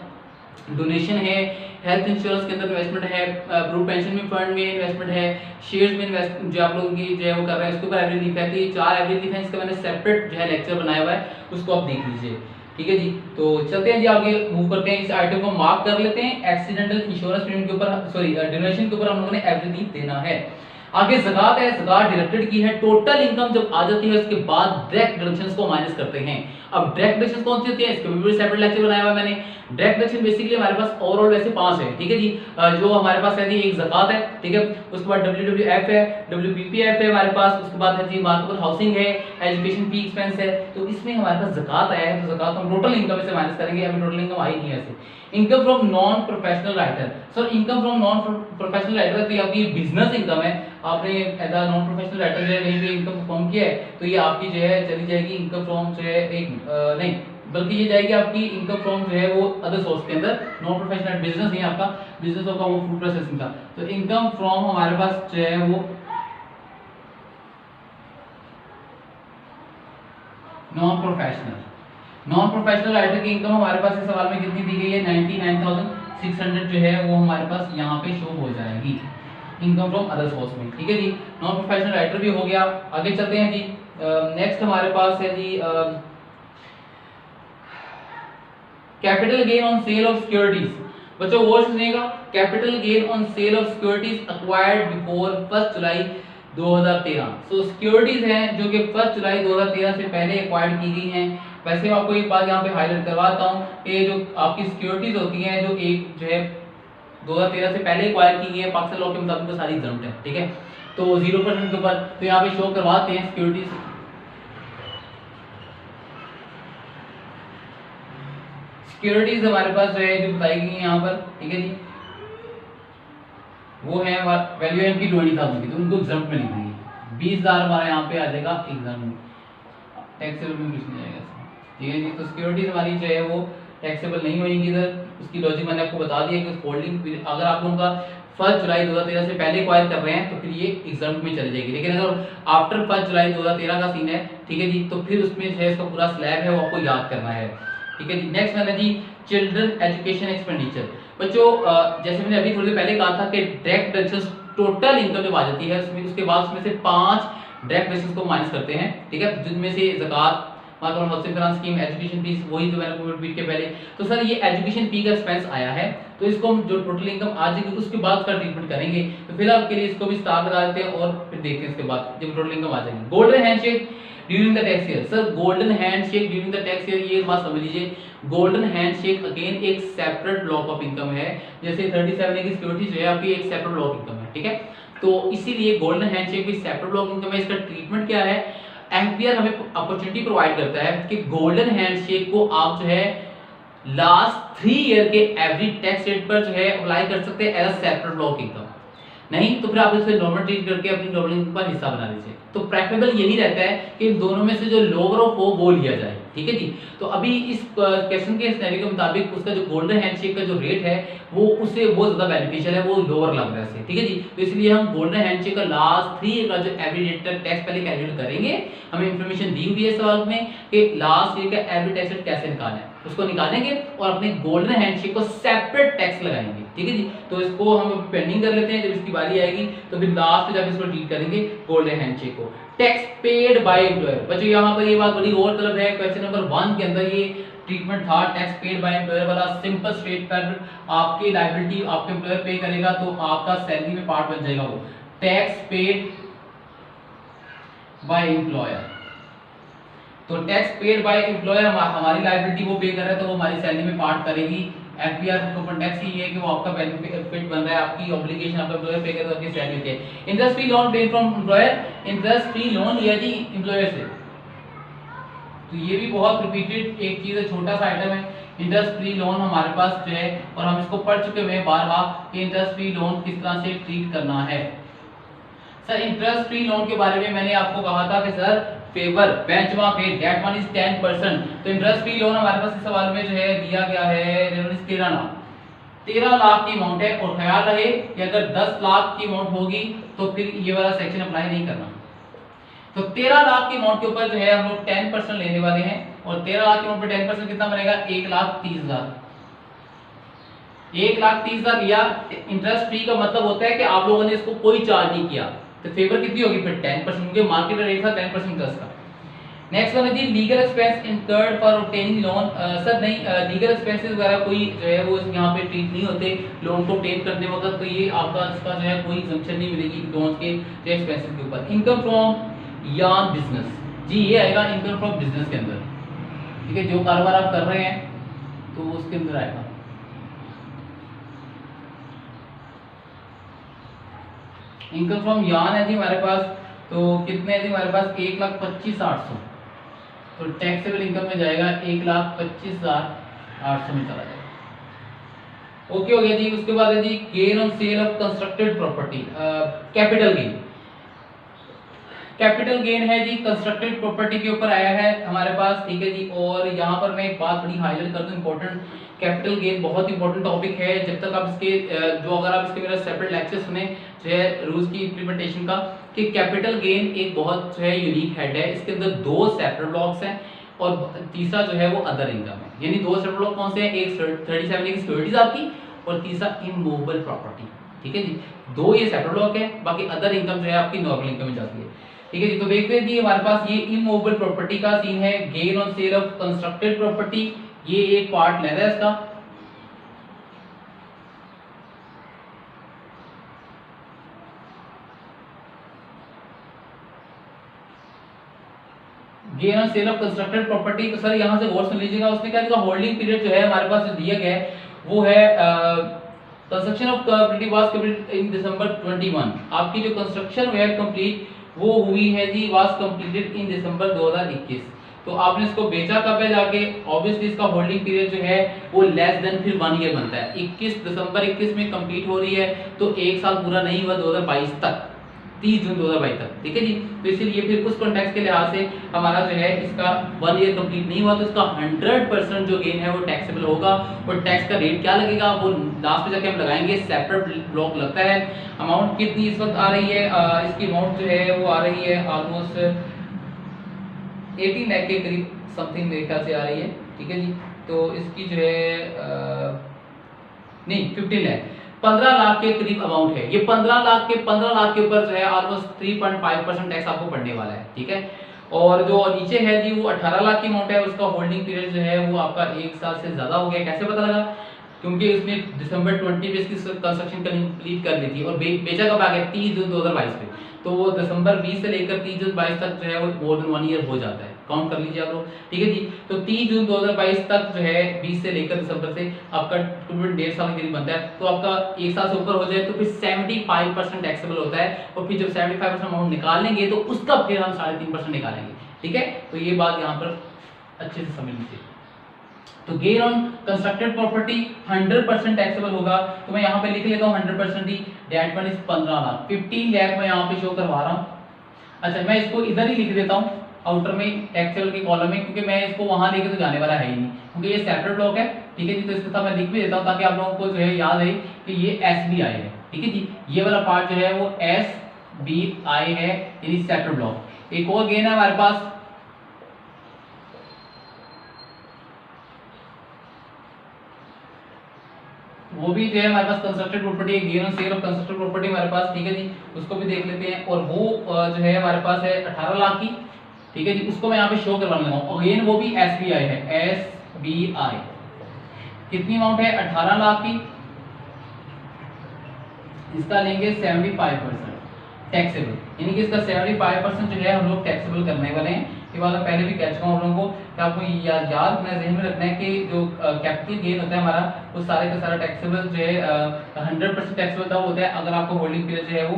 [SPEAKER 1] डोनेशन है, हेल्थ इंश्योरेंस के अंदर इन्वेस्टमेंट है, ग्रुप पेंशन में फंड में इन्वेस्टमेंट है, शेयर्स में इन्वेस्ट जो आप लोगों की जो है वो कर रहे हैं उसके ऊपर एवरेज लीव है। तो ये 4 एवरेज लीव है, इसका मैंने सेपरेट जो है लेक्चर बनाया हुआ है, उसको आप देख लीजिए। ठीक है जी, तो चलते हैं जी आगे मूव करते हैं। इस आइटम को मार्क कर लेते हैं। एक्सीडेंटल इंश्योरेंस प्रीमियम के ऊपर, सॉरी डोनेशन के ऊपर हम लोगों ने एवरेज लीव देना है। आगे ज़कात है, ज़कात डिडक्टेड की है। टोटल इनकम जब आ जाती है उसके बाद डायरेक्ट डिडक्शंस को माइनस करते हैं। अब डायरेक्ट डिडक्शन कौन सी होती है, इसके भी सेपरेट लेक्चर बनाया हुआ है मैंने। डायरेक्ट डिडक्शन बेसिकली हमारे पास ओवरऑल वैसे 5 है, ठीक है जी। जो हमारे पास है जी, एक ज़कात है, ठीक है, उसके बाद WWF है, WPPF है हमारे पास, उसके बाद है जी मार्केटेबल हाउसिंग है, एजुकेशन फी एक्सपेंस है। तो इसमें हमारे पास ज़कात आया है, तो ज़कात हम टोटल इनकम से माइनस करेंगे, अभी टोटल इनकम आई नहीं है ऐसे। Income from non professional writer, sir income from non professional writer तो ये आपकी बिजनेस इनकम है, आपने as a non professional writer जो है कहीं पे इनकम परफॉर्म किया है, तो ये आपकी जो है चली जाएगी इनकम फ्रॉम जो है एक नहीं, बल्कि ये जाएगी आपकी इनकम फ्रॉम जो है वो अदर सोर्स के अंदर। नॉन प्रोफेशनल बिजनेस नहीं आपका, बिजनेस होगा वो फूड प्रोसेसिंग का, तो इनकम फ्रॉम हमारे पास जो है वो नॉन प्रोफेशनल राइटर की इनकम हमारे पास इस सवाल में कितनी दी गई है, 99,600 जो है वो हमारे पास यहाँ पे शो हो जाएगी इनकम फ्रॉम अदर सोर्स में, ठीक है जी। नॉन प्रोफेशनल राइटर भी हो गया। आगे चलते हैं जी, नेक्स्ट हमारे पास है जी capital gain on sale of securities. बच्चों गौर से सुनिएगा, capital gain on sale of securities acquired before 1 July 2013। So securities हैं जो कि 1 जुलाई 2013 से पहले एक्वायर्ड की गई हैं। वैसे मैं आपको एक बात यहाँ पे हाईलाइट करवाता हूँ कि जो आपकी सिक्योरिटीज होती हैं जो एक जो है 2013 से पहले एक्वायर की गई है, पाकिस्तान लॉ के मुताबिक तो सारी एग्जम्प्ट है, ठीक है, तो 0% के ऊपर तो यहाँ पे शो करवाते हैं सिक्योरिटीज। सिक्योरिटीज हमारे पास जो है जो बताई गई है यहाँ पर, ठीक है जी, वो है वैल्यू है इनकी 20,000 की, तो उनको एग्जम्प्ट में लिख देंगे। 20,000 हमारा यहाँ पे आ जाएगा एग्जाम में, टैक्सेबल में कुछ नहीं आएगा, ठीक है जी। तो सिक्योरिटीज हमारी जो है वो टैक्सेबल नहीं होगी इधर, उसकी लॉजिक मैंने आपको बता दिया कि होल्डिंग अगर आप लोगों का 1 जुलाई 2013 से पहले एक्वायर कर रहे हैं तो फिर ये एग्जाम में चली जाएगी, लेकिन अगर आफ्टर 1 जुलाई 2013 का सीन है, ठीक है जी, तो फिर उसमें जो है इसका पूरा स्लैब है वो आपको याद करना है, ठीक है जी। नेक्स्ट है जी चिल्ड्रन एजुकेशन एक्सपेंडिचर। बच्चों जैसे मैंने अभी थोड़ी देर पहले कहा था कि डायरेक्ट डिडक्शंस टोटल इनकम जब आ जाती है उसमें, उसके बाद उसमें से 5 डायरेक्ट डिडक्शंस को माइनस करते हैं, ठीक है, जिनमें से ज़कात, market housing finance scheme, education fees, वही जो मैंने रिपीट के पहले। तो सर ये एजुकेशन फी का एक्सपेंस आया है, तो इसको हम जो टोटल इनकम आ जाएगी उसके बाद उसका ट्रीटमेंट करेंगे। तो फिलहाल के लिए इसको भी स्टार लगा देते हैं और फिर देखते हैं इसके बाद जब टोटल इनकम आ जाएगी। Golden handshake during the tax year, sir golden handshake during the tax year, ये बात समझ लीजिए, गोल्डन हैंडशेक अगेन एक सेपरेट ब्लॉक ऑफ इनकम है, जैसे 37A की सिक्योरिटी जो है आपकी एक सेपरेट ब्लॉक इनकम है, ठीक है, तो इसीलिए गोल्डन हैंडशेक भी सेपरेट ब्लॉक इनकम है। इसका ट्रीटमेंट क्या है, एफबीआर हमें अपॉर्चुनिटी प्रोवाइड करता है कि गोल्डन हैंडशेक को आप जो है लास्ट 3 ईयर के एवरेज टैक्स रेट पर जो है अप्लाई कर सकते हैं as a separate block income, नहीं तो फिर आप इसे नॉर्मल ट्रीट करके अपनी डबल इनकम का हिस्सा बना लीजिए। तो प्रेफरेबल यही रहता है कि इन दोनों में से जो लोअर ऑफ हो वो लिया जाए, ठीक है जी। तो अभी इस क्वेश्चन के सिनेरियो के मुताबिक उसका जो गोल्डन हैंडशेक का जो रेट है वो उससे बहुत ज्यादा बेनिफिशियल है, वो लोअर लग रहा है, ठीक है जी। तो इसलिए हम गोल्डन हैंडशेक का लास्ट 3 ईयर का जो एवरेज रेट टैक्स पहले कैलकुलेट करेंगे। हमें इंफॉर्मेशन दी हुई है सवाल में कि लास्ट ईयर का एवरेज टैक्स रेट कैसे निकालना है, उसको निकालेंगे और अपने गोल्डन हैंडशेक को सेपरेट टैक्स लगाएंगे, ठीक है जी। तो इसको हम पेंडिंग कर लेते हैं, जब इसकी बारी आएगी तो फिर लास्ट में जब इसको डील करेंगे गोल्डन हैंडशेक को। टैक्स पेड बाय एम्प्लॉयर, बच्चों यहाँ पर ये बात बड़ी और तलब है, क्वेश्चन नंबर 1 के अंदर ये ट्रीटमेंट था टैक्स पेड बाय एम्प्लॉयर वाला। सिंपल स्ट्रेट पर आपकी लायबिलिटी आपके एम्प्लॉयर पे करेगा तो आपका सैलरी में पार्ट बन जाएगा वो टैक्स पेड बाय एम्प्लॉयर। तो टैक्स पेड बाय एम्प्लॉयर हमारी लायबिलिटी वो पे कर रहा है तो वो हमारी सैलरी में पार्ट करेगी। एफपीआर टोटल टैक्स ही है कि वो आपका बेनिफिट बन रहा है, आपकी ऑब्लिगेशन आपका एम्प्लॉयर पे करता है, आपकी सैलरी होती है। Interest free loan paid from employer, interest free loan लिया जी एम्प्लॉयर से, तो ये भी बहुत रिपीटेड एक चीज है, छोटा सा आइटम है। इंटरेस्ट फ्री लोन हमारे पास जो है और हम इसको पढ़ चुके हुए बार बार कि इंटरेस्ट फ्री लोन किस तरह से ट्रीट करना है। सर इंटरेस्ट फ्री लोन के बारे में मैंने आपको कहा था कि sir favour benchmark rate that one is 10%। तो इंटरेस्ट फ्री लोन हमारे पास इस सवाल में जो है दिया गया है 13 लाख की अमाउंट है, और ख्याल रहे कि अगर 10 लाख की अमाउंट होगी तो फिर ये वाला सेक्शन अप्लाई नहीं करना। तो 13 लाख की अमाउंट के ऊपर जो है हम लोग 10% लेने वाले हैं, और 13 लाख की अमाउंट पर 10% कितना बनेगा 1,30,000। 1,30,000 लिया, इंटरेस्ट फ्री का मतलब होता है कि आप लोगों ने इसको कोई चार्ज नहीं किया, तो फेवर कितनी होगी फिर 10%, क्योंकि मार्केट रेट था 10% इंटरेस्ट का। नेक्स्ट वन है जी legal expense incurred for obtaining loan. Sir नहीं, लीगल एक्सपेंसेस वगैरह कोई जो है वो यहाँ पे ट्रीट नहीं होते लोन को ऑब्टेन करने वक्त, तो ये आपका इसका जो है कोई एग्जम्पशन नहीं मिलेगी लोन के एक्सपेंसेस के ऊपर। इनकम फ्रॉम यार्न बिजनेस, जी ये आएगा इनकम फ्रॉम बिजनेस के अंदर, ठीक है, जो कारोबार आप कर रहे हैं तो उसके अंदर आएगा। इनकम फ्रॉम यान है जी हमारे पास, तो कितने है जी हमारे पास 1,25,800, तो टैक्सेबल इनकम में जाएगा 1,25,800 में चला जाएगा। ओके हो गया जी। उसके बाद है जी gain on sale of constructed property, capital gain. Capital gain है जी कंस्ट्रक्टेड प्रॉपर्टी के ऊपर आया है हमारे पास, ठीक है जी। और यहाँ पर मैं एक बात बड़ी हाईलाइट कर दूं, इंपॉर्टेंट, कैपिटल गेन बहुत इंपॉर्टेंट टॉपिक है। जब तक आप इसके जो अगर आप इसके मेरा सेपरेट लेक्चर सुने जो है रूल्स की इंप्लीमेंटेशन का, कि कैपिटल गेन एक बहुत जो है यूनिक हेड है। इसके अंदर 2 सेपरेट ब्लॉक्स हैं और तीसरा जो है वो अदर इनकम है। यानी 2 सेपरेट ब्लॉक कौन से हैं, एक 37 की सिक्योरिटीज आपकी और तीसरा इमूवेबल प्रॉपर्टी, ठीक है जी। 2 ये सेपरेट ब्लॉक है, बाकी अदर इनकम जो है आपकी नॉर्मल इनकम में जाती है, ठीक है जी। तो देखते हैं जी हमारे पास ये इमूवेबल प्रॉपर्टी का सीन है, gain on sale of constructed property, ये एक पार्ट लेना है इसका। Gain on sale of constructed property, तो सर यहां से गौर सुन लीजिएगा, उसने क्या दिया, होल्डिंग पीरियड जो है हमारे पास जो दिया गया है वो है construction of property was completed in December 21। आपकी जो कंस्ट्रक्शन है कंप्लीट वो हुई है जी, वाज कंप्लीटेड इन दिसंबर 2021। तो आपने इसको बेचा कब है जाके, ऑब्वियसली इसका होल्डिंग पीरियड जो है वो लेस देन फिर 1 ईयर बनता है। 21 दिसंबर 21 में कंप्लीट हो रही है, तो 1 साल पूरा नहीं हुआ 2022 तक, 30 जून 2022 तक, ठीक है जी। तो इसीलिए फिर उस कॉन्टेक्स्ट के लिहाज से हमारा जो है इसका 1 ईयर कंप्लीट नहीं हुआ, तो इसका 100% जो गेन है वो टैक्सेबल होगा। और टैक्स का रेट क्या लगेगा वो लास्ट में जाके हम लगाएंगे, सेपरेट ब्लॉक लगता है। अमाउंट कितनी इस वक्त आ रही है, इसकी अमाउंट जो है वो आ रही है ऑलमोस्ट 18 लाख के करीब समथिंग मेरे ख्याल से आ रही है, ठीक है जी। तो इसकी जो है नहीं 15 लाख, 15 लाख के करीब अमाउंट है ये। 15 लाख के ऊपर जो है ऑलमोस्ट 3.5% टैक्स आपको पड़ने वाला है, ठीक है। और जो नीचे है जी वो 18 लाख की अमाउंट है, उसका होल्डिंग पीरियड जो है वो आपका 1 साल से ज्यादा हो गया। कैसे पता लगा, क्योंकि उसने दिसंबर 20 में इसकी कंस्ट्रक्शन कंप्लीट कर ली थी और बेचा कब आ गया, 30 जून 2022 में। तो वो दिसंबर 20 से लेकर 30 जून 22 तक जो है वो मोर देन 1 ईयर हो जाता है, काउंट कर लीजिए आप लोग, ठीक है जी। तो 30 जून 2022 तक जो है 20 से लेकर दिसंबर से आपका 1.5 साल के करीब बनता है। तो आपका 1 साल से ऊपर हो जाए तो फिर 75% टैक्सेबल होता है, और फिर जब 75% अमाउंट निकालेंगे तो उसका फिर हम 3.5% निकालेंगे, ठीक है। तो ये बात यहाँ पर अच्छे से समझ लीजिए। तो gain on constructed property 100% taxable होगा। तो मैं यहाँ पे लिख लेता हूँ 100% ही, that one is 15 lakh, 15 lakh मैं यहाँ पे शो करवा रहा हूँ। अच्छा मैं इसको इधर ही लिख देता हूँ आउटर में टैक्सेबल के कॉलम में, क्योंकि मैं इसको वहां लेके तो जाने वाला है ही नहीं, क्योंकि ये सेपरेट ब्लॉक है, ठीक है जी। तो इसके साथ मैं लिख भी देता हूँ ताकि आप लोगों को जो है याद है कि ये SBI है, ठीक है जी। ये वाला पार्ट जो है वो SBI है, यानी सेपरेट ब्लॉक। एक और गेन है हमारे पास, वो भी जो है हमारे पास कंस्ट्रक्टेड प्रॉपर्टी है, gain on sale of constructed property हमारे पास, ठीक है जी। उसको भी देख लेते हैं। और वो जो है हमारे पास है 18 लाख की, ठीक है जी। उसको मैं यहाँ पे शो करवाने लगा हूँ, अगेन वो भी SBI है, SBI। कितनी अमाउंट है, 18 लाख की, इसका लेंगे 75% टैक्सेबल, यानी कि इसका 75% जो है हम लोग टैक्सेबल करने वाले हैं। ये वाला पहले भी कह चुका हूँ आप लोगों को कि आपको याद रखना है, ज़हन में रखना है कि जो कैपिटल गेन होता है हमारा वो सारे का सारा टैक्सेबल जो है 100% टैक्सेबल तब होता है अगर आपको होल्डिंग पीरियड जो है वो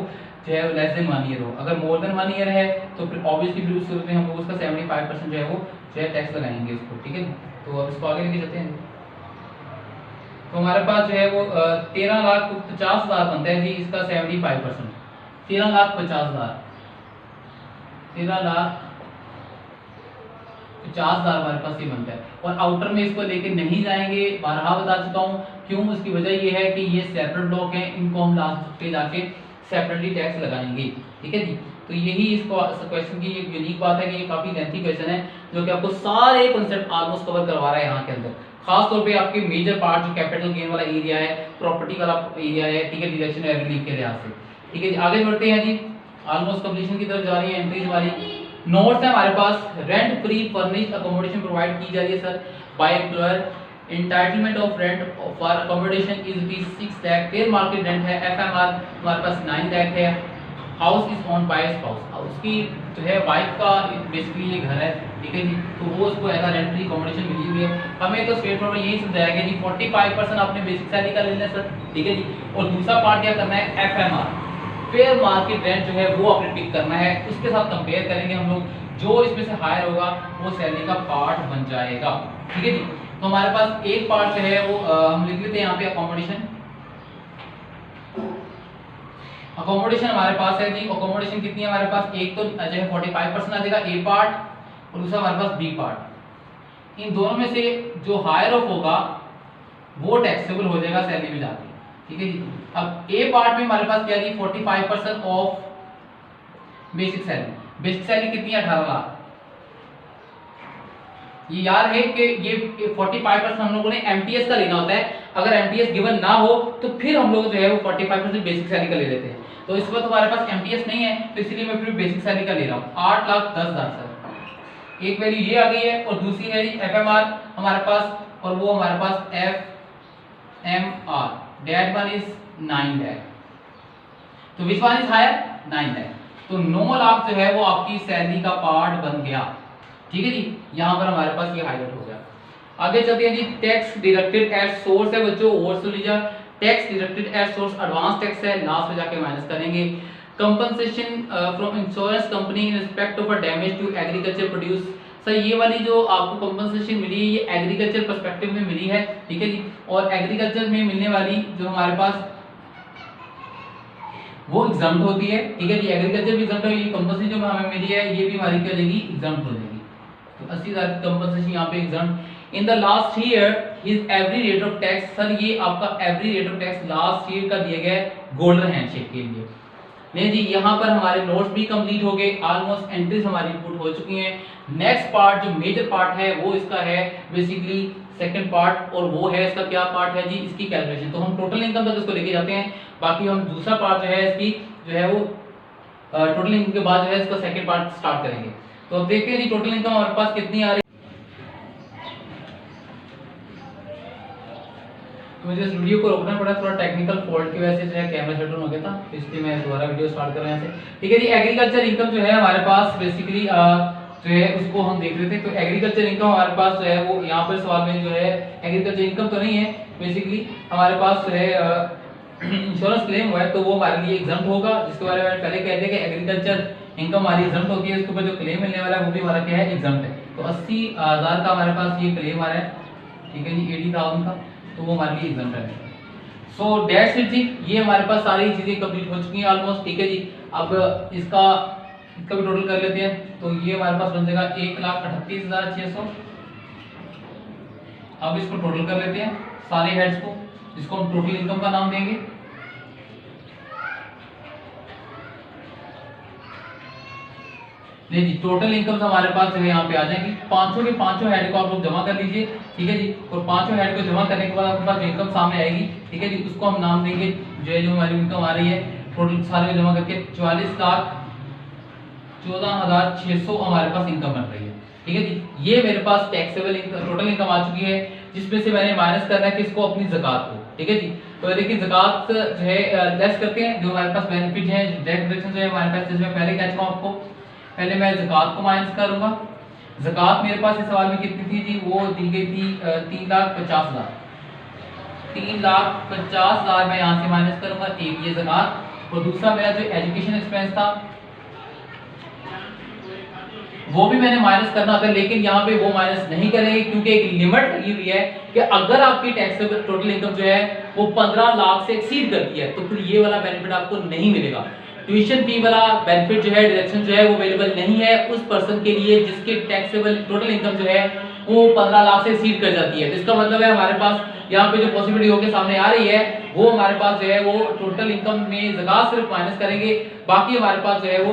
[SPEAKER 1] लेस देन 1 ईयर हो। अगर मोर देन 1 ईयर है तो फिर ऑब्वियसली फिर उस सूरत में हम लोग उसका 75% जो है वो जो है टैक्स लगाएंगे इसको, ठीक है। तो अब इसको आगे लेके चलते हैं। तो हमारे पास जो है वो 13,50,000 बनता है जी, इसका 75%, 13,50,000, 13,50,000 हमारे पास ये बनता है। और आउटर में इसको लेके नहीं जाएंगे, बारहा बता चुका हूँ क्यों। उसकी वजह ये है कि ये सेपरेट ब्लॉक है, इनको हम लास्ट पे जाके सेपरेटली टैक्स लगाएंगे, ठीक है जी। तो यही इसको क्वेश्चन की एक यूनिक बात है कि ये काफी लेंथी क्वेश्चन है जो कि आपको सारे कॉन्सेप्ट ऑलमोस्ट कवर करवा रहा है यहाँ के अंदर। खास तौर पे आपके मेजर पार्ट जो कैपिटल गेन वाला एरिया है, प्रॉपर्टी वाला एरिया है, ठीक है, डिडक्शन एंड रिलीफ के लिहाज से, ठीक है जी। आगे बढ़ते हैं जी, ऑलमोस्ट कंप्लीशन की तरफ जा रही है एंट्रीज हमारी। नोट्स है हमारे पास, rent free furnished accommodation provide की जा रही है sir by employer. Entitlement of rent for accommodation is 6 lakh, fair market rent है FMR हमारे पास 9 लाख है, house is owned by spouse, उसकी जो है वाइफ का बेसिकली ये घर है, ठीक है जी, तो वो उसको एज रेंटली अकोमोडेशन मिली हुई है। हमें तो स्ट्रेट फॉरवर्ड यही समझाया गया जी 45% आपने बेसिक सैलरी का लेना है सर, ठीक है जी, और दूसरा पार्ट क्या करना है एफएमआर, फेयर मार्केट रेंट जो है वो आपने पिक करना है, उसके साथ कंपेयर करेंगे हम लोग, जो इसमें से हायर होगा वो सैलरी का पार्ट बन जाएगा, ठीक है जी। तो हमारे पास एक पार्ट जो है वो हम लिख लेते हैं यहाँ पे अकोमोडेशन। अकोमोडेशन हमारे पास है जी, अकोमोडेशन कितनी है हमारे पास, एक तो जो है 45% आ जाएगा ए पार्ट, और दूसरा हमारे पास बी पार्ट। इन दोनों में से जो हायर ऑफ होगा वो टैक्सेबल हो जाएगा सैलरी में जाके, ठीक है जी। अब ए पार्ट में हमारे पास क्या जी 45% of basic salary, basic salary कितनी है 18 लाख। ये याद है कि ये 45% हम लोगों ने एमटीएस का लेना होता है, अगर एमटीएस गिवन ना हो तो फिर हम लोग जो है वो 45% बेसिक सैलरी का ले लेते हैं, तो इस वक्त हमारे पास एमटीएस नहीं है तो इसलिए मैं फिर बेसिक सैलरी का ले रहा हूँ 8,10,000 सर। एक वैल्यू ये आ गई है और दूसरी है एफएमआर हमारे पास, और वो हमारे पास FMR that one is 9 lakh, तो which one is higher 9 lakh, तो 9 लाख जो है वो आपकी सैलरी का पार्ट बन गया, ठीक है जी। यहाँ पर हमारे पास ये हाईलाइट हो गया। आगे चलते हैं जी, टैक्स डिडक्टेड एट सोर्स है बच्चों, और सुन लीजिए, tax deducted at source advance tax है, लास्ट में जाके माइनस करेंगे। Compensation from insurance company in respect of a damage to agriculture produce, sir ये वाली जो आपको कंपनसेशन मिली है ये एग्रीकल्चर पर्सपेक्टिव में मिली है, ठीक है जी, और एग्रीकल्चर में मिलने वाली जो हमारे पास वो एग्जाम्प्ट होती है, ठीक है जी, एग्रीकल्चर भी एग्जाम्प्ट है, ये कंपनसेशन जो हमें मिली है ये भी हमारी क्या जाएगी एग्जाम्प्ट हो जाएगी, तो 80,000 की कंपनसेशन यहाँ पे exempt. In the last year his every rate of tax, sir ये आपका every rate of tax last year का दिया गया है गोल्डन हैंडशेक के लिए। नहीं जी, यहाँ पर हमारे नोट्स भी कंप्लीट हो गए, ऑलमोस्ट एंट्रीज हमारी इनपुट हो चुकी हैं। नेक्स्ट पार्ट जो मेजर पार्ट है वो इसका है बेसिकली सेकंड पार्ट, और वो है इसका क्या पार्ट है जी, इसकी कैलकुलेशन। तो हम टोटल इनकम तक इसको लेके जाते हैं, बाकी हम दूसरा पार्ट जो है इसकी जो है वो टोटल इनकम के बाद जो है इसका सेकंड पार्ट स्टार्ट करेंगे। तो अब देखते हैं जी टोटल इनकम हमारे पास कितनी आ रही है। तो मुझे इस वीडियो को रोकना पड़ा, थोड़ा टेक्निकल फॉल्ट की वजह से जो है कैमरा शट डाउन हो गया था, इसलिए मैं दोबारा वीडियो स्टार्ट कर रहा हूं। ठीक है जी, एग्रीकल्चर इनकम जो है हमारे पास बेसिकली जो है उसको हम देख रहे थे। तो एग्रीकल्चर इनकम हमारे पास जो है वो यहाँ पर सवाल में जो है एग्रीकल्चर इनकम तो नहीं है, बेसिकली हमारे पास जो है इंश्योरेंस क्लेम हुआ है तो वो हमारे लिए एग्जाम्प्ट होगा, जिसके बारे में पहले कहते हैं कि एग्रीकल्चर इनकम हमारी एग्जाम्प्ट होती है, उसके ऊपर जो क्लेम मिलने वाला है वो भी हमारा क्या है एग्जाम्प्ट है। तो 80,000 का हमारे पास ये क्लेम आ रहा है, ठीक है जी, 80,000 का, तो वो हमारे लिए एग्जाम्प्ट है। सो दैट्स इट जी, ये हमारे पास सारी चीजें कंप्लीट हो चुकी हैं ऑलमोस्ट, ठीक है जी। अब इसका भी टोटल कर लेते हैं, तो ये हमारे पास बन जाएगा 1,38,600। अब इसको टोटल कर लेते हैं सारे हेड्स को, जिसको हम टोटल इनकम का नाम देंगे। नहीं जी, टोटल इनकम हमारे पास जो है यहाँ पे आ जाएंगी, पांचों के पांचों हेड को आप लोग जमा कर लीजिए, ठीक है जी। और पांचों हेड को जमा करने के बाद आपके पास जो इनकम सामने आएगी, ठीक है जी, उसको हम नाम देंगे जो है जो हमारी इनकम आ रही है टोटल सारे को जमा करके 44,14,600 हमारे पास इनकम बन रही है, ठीक है जी। ये मेरे पास टैक्सेबल टोटल इनकम आ चुकी है, जिसमें से मैंने माइनस करना है किसको, अपनी ज़कात को, ठीक है जी। तो देखिए ज़कात जो है लेस करते हैं, जो हमारे पास बेनिफिट है डायरेक्ट डिडक्शन जो है हमारे पास, जिसमें पहले कह चुका हूं आपको, पहले मैं ज़कात को माइनस करूंगा। ज़कात मेरे पास इस सवाल में कितनी थी जी, वो दी गई थी 3,50,000। 3,50,000 मैं यहाँ से माइनस करूंगा, एक ये ज़कात, और दूसरा मेरा जो एजुकेशन एक्सपेंस था वो भी मैंने माइनस करना था, लेकिन यहाँ पे वो माइनस नहीं करेंगे क्योंकि एक लिमिट लगी हुई है कि अगर आपकी टैक्सेबल टोटल इनकम जो है वो 15 लाख से एक्सीड करती है तो फिर ये वाला बेनिफिट आपको नहीं मिलेगा। ट्यूशन फी वाला बेनिफिट जो है डिडक्शन जो है वो अवेलेबल नहीं है उस पर्सन के लिए जिसके टैक्सेबल टोटल इनकम जो है वो 15 लाख से एक्सीड कर जाती है। इसका मतलब है हमारे पास यहाँ पे जो पॉसिबिलिटी होकर सामने आ रही है वो हमारे पास जो है वो टोटल इनकम में ज़कात सिर्फ माइनस करेंगे, बाकी हमारे पास जो है वो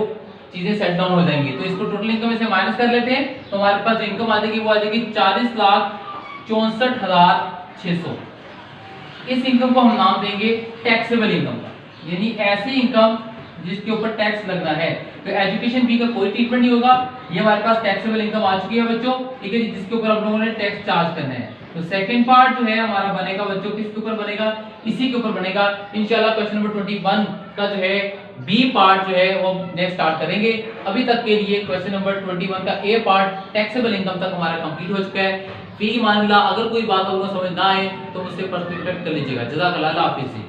[SPEAKER 1] चीजें सेट डाउन हो जाएंगी। तो इसको टोटल इनकम में से माइनस कर लेते हैं, तो हमारे पास जो इनकम आ जाएगी वो आ जाएगी 40,64,600। इस इनकम को हम नाम देंगे टैक्सेबल इनकम का, यानी ऐसी इनकम जिसके ऊपर टैक्स लगना है। तो एजुकेशन फी का कोई ट्रीटमेंट नहीं होगा, ये हमारे पास टैक्सेबल इनकम आ चुकी है बच्चों, ठीक है, जिसके ऊपर हम लोगों ने टैक्स चार्ज करना है। तो सेकंड पार्ट जो है हमारा बनेगा बच्चों, किसके ऊपर बनेगा, इसी के ऊपर बनेगा इंशाल्लाह। क्वेश्चन नंबर 21 का जो है बी पार्ट जो है वो नेक्स्ट स्टार्ट करेंगे। अभी तक के लिए क्वेश्चन नंबर 21 का ए पार्ट टैक्सेबल इनकम तक हमारा कंप्लीट हो चुका है। फी मान ला, अगर कोई बात आपको समझ ना आए तो मुझसे पर्सनली कनेक्ट कर लीजिएगा। जज़ाकल्लाह, अल्लाह हाफिज़।